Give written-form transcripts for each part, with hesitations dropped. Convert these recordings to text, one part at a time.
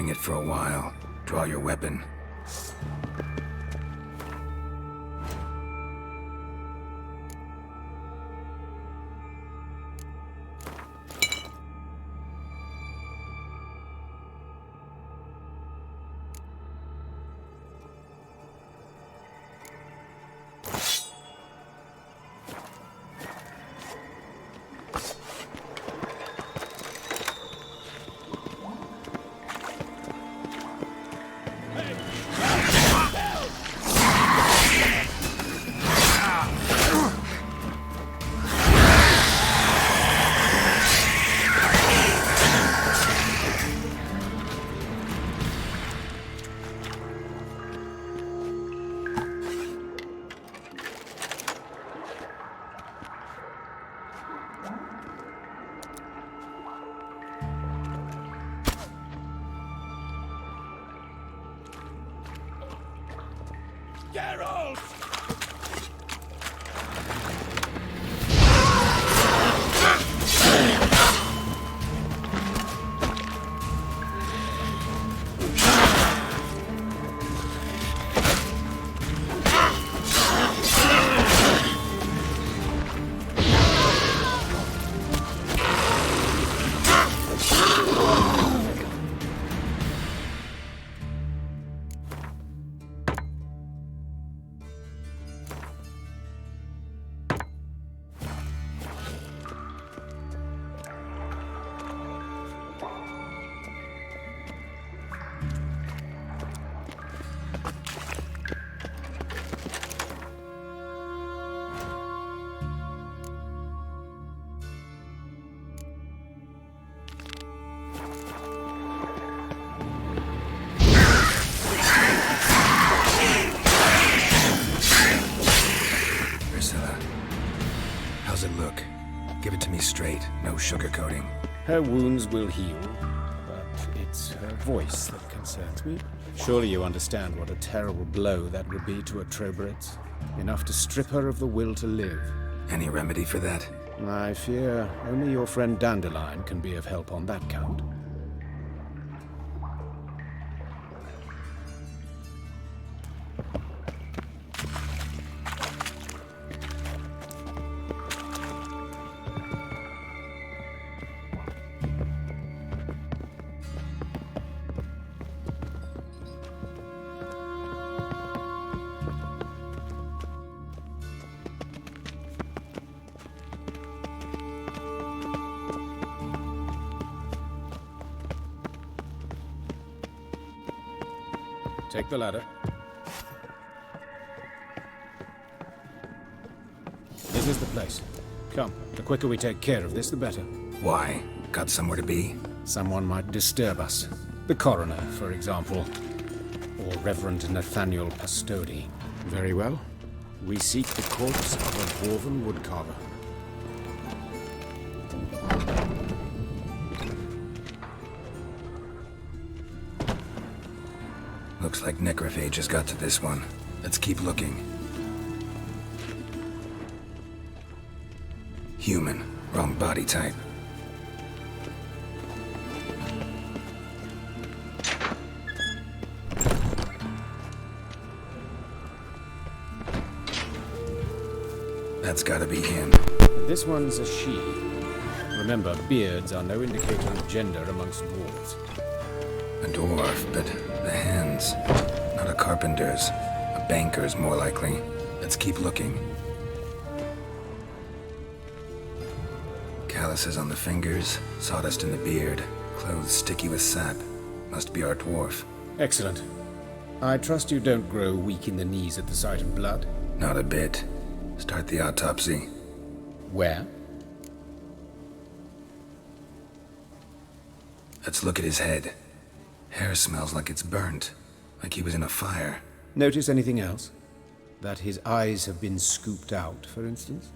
pondering it for a while. Draw your weapon. Geralt! How's it look? Give it to me straight, no sugarcoating. Her wounds will heal, but it's her voice that concerns me. Surely you understand what a terrible blow that would be to a Trobritz. Enough to strip her of the will to live. Any remedy for that? I fear only your friend Dandelion can be of help on that count. Take the ladder. This is the place. Come, the quicker we take care of this, the better. Why? Got somewhere to be? Someone might disturb us. The coroner, for example. Or Reverend Nathaniel Pastodi. Very well. We seek the corpse of a dwarven woodcarver. Looks like necrophage has got to this one. Let's keep looking. Human. Wrong body type. That's gotta be him. This one's a she. Remember, beards are no indicator of gender amongst dwarves. A dwarf, but the hands. Not a carpenter's. A banker's, more likely. Let's keep looking. Calluses on the fingers, sawdust in the beard, clothes sticky with sap. Must be our dwarf. Excellent. I trust you don't grow weak in the knees at the sight of blood. Not a bit. Start the autopsy. Where? Let's look at his head. Hair smells like it's burnt, like he was in a fire. Notice anything else? That his eyes have been scooped out, for instance?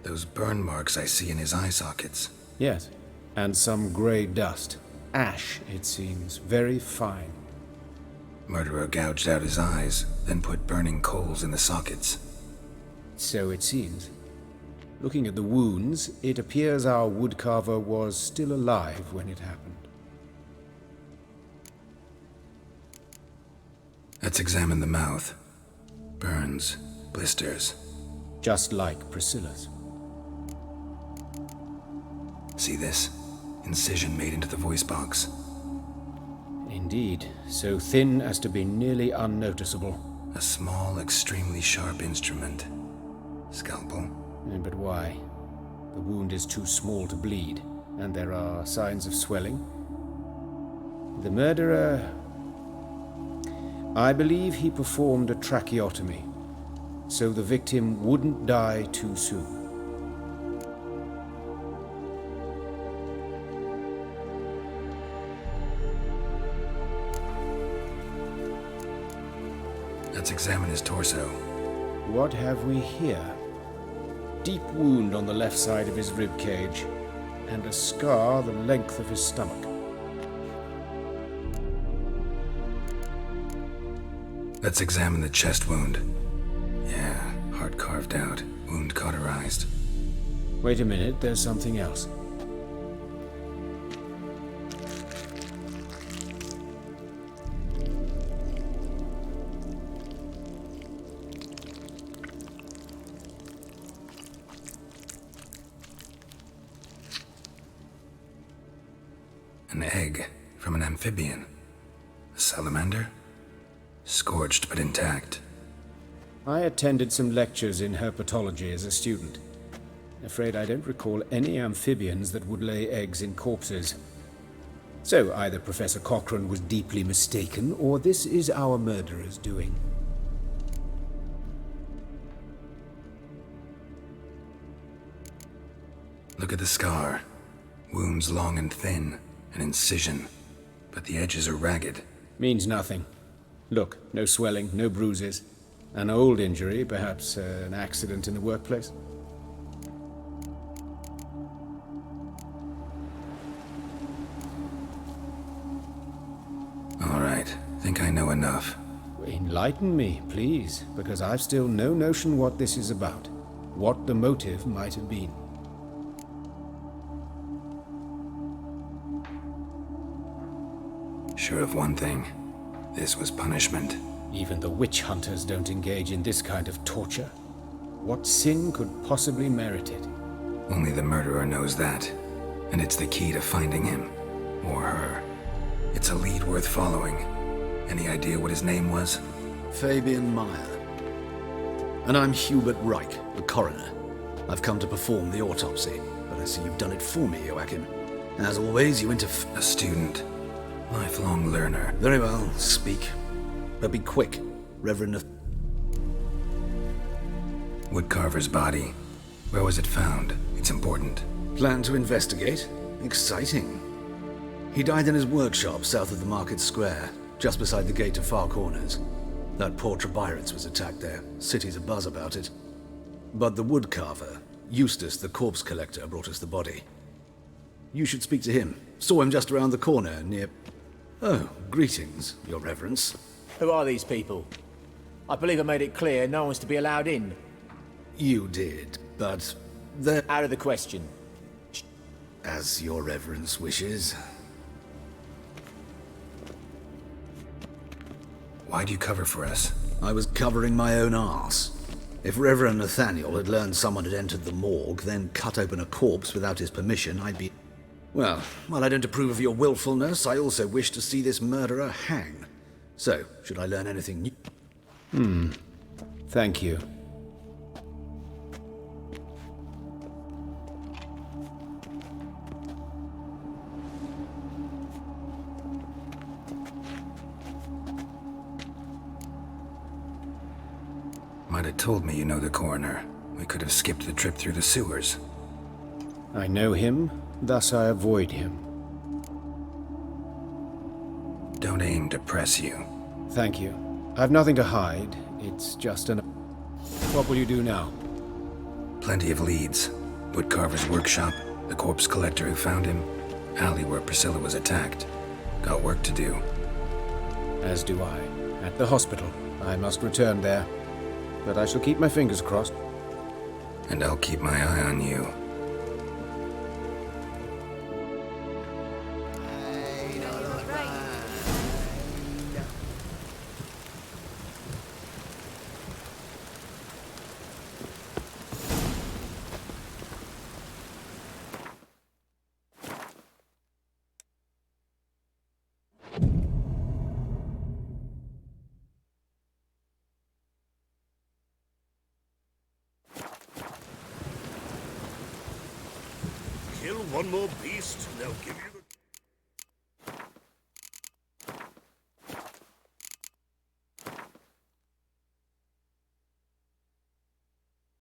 Those burn marks I see in his eye sockets. Yes. And some grey dust. Ash, it seems. Very fine. Murderer gouged out his eyes, then put burning coals in the sockets. So it seems. Looking at the wounds, it appears our woodcarver was still alive when it happened. Let's examine the mouth. Burns, blisters. Just like Priscilla's. See this? Incision made into the voice box. Indeed, so thin as to be nearly unnoticeable. A small, extremely sharp instrument. Scalpel. But why? The wound is too small to bleed, and there are signs of swelling. The murderer... I believe he performed a tracheotomy, so the victim wouldn't die too soon. Let's examine his torso. What have we here? Deep wound on the left side of his rib cage, and a scar the length of his stomach. Let's examine the chest wound. Yeah, heart carved out, wound cauterized. Wait a minute, there's something else. An egg from an amphibian. A salamander? Scorched but intact. I attended some lectures in herpetology as a student. Afraid I don't recall any amphibians that would lay eggs in corpses. So either Professor Cochrane was deeply mistaken, or this is our murderer's doing. Look at the scar. Wounds long and thin. An incision. But the edges are ragged. Means nothing. Look, no swelling, no bruises. An old injury, perhaps an accident in the workplace. All right, think I know enough. Enlighten me, please, because I've still no notion what this is about. What the motive might have been. Sure of one thing. This was punishment. Even the witch hunters don't engage in this kind of torture. What sin could possibly merit it? Only the murderer knows that. And it's the key to finding him. Or her. It's a lead worth following. Any idea what his name was? Fabian Meyer. And I'm Hubert Reich, the coroner. I've come to perform the autopsy, but I see you've done it for me, Joachim. As always, you A student. Lifelong learner. Very well, speak. But be quick, Reverend... Woodcarver's body. Where was it found? It's important. Plan to investigate? Exciting. He died in his workshop south of the Market Square, just beside the gate to Far Corners. That poor Trebirates was attacked there. City's abuzz about it. But the woodcarver, Eustace the corpse collector, brought us the body. You should speak to him. Saw him just around the corner near... Oh, greetings, Your Reverence. Who are these people? I believe I made it clear no one's to be allowed in. You did, but they're... Out of the question. As Your Reverence wishes. Why'd you cover for us? I was covering my own arse. If Reverend Nathaniel had learned someone had entered the morgue, then cut open a corpse without his permission, I'd be... Well, while I don't approve of your willfulness, I also wish to see this murderer hang. So, should I learn anything new? Thank you. Might have told me you know the coroner. We could have skipped the trip through the sewers. I know him, thus I avoid him. Don't aim to press you. Thank you. I've nothing to hide. It's just an... What will you do now? Plenty of leads. Woodcarver's workshop, the corpse collector who found him, alley where Priscilla was attacked. Got work to do. As do I. At the hospital. I must return there. But I shall keep my fingers crossed. And I'll keep my eye on you. Kill one more beast, and they'll give you